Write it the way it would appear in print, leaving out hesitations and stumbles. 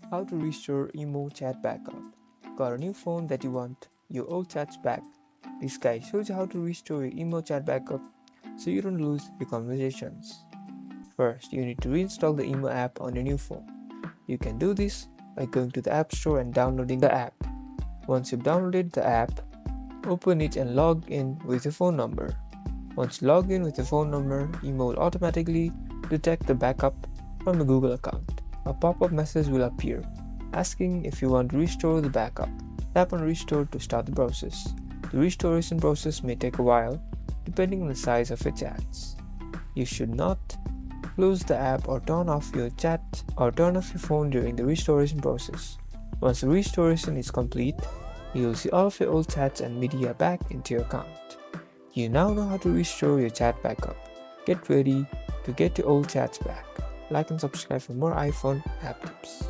How to restore IMO chat backup. Got a new phone that you want your old chats back? This guide shows you how to restore your IMO chat backup so you don't lose your conversations. First, you need to reinstall the IMO app on your new phone. You can do this by going to the App Store and downloading the app. Once you've downloaded the app, open it and log in with your phone number. Once you log in with your phone number, IMO will automatically detect the backup from the Google account. A pop-up message will appear asking if you want to restore the backup. Tap on Restore to start the process. The restoration process may take a while depending on the size of your chats. You should not close the app or turn off your chat or turn off your phone during the restoration process. Once the restoration is complete, you will see all of your old chats and media back into your account. You now know how to restore your chat backup. Get ready to get your old chats back. Like and subscribe for more iPhone app tips.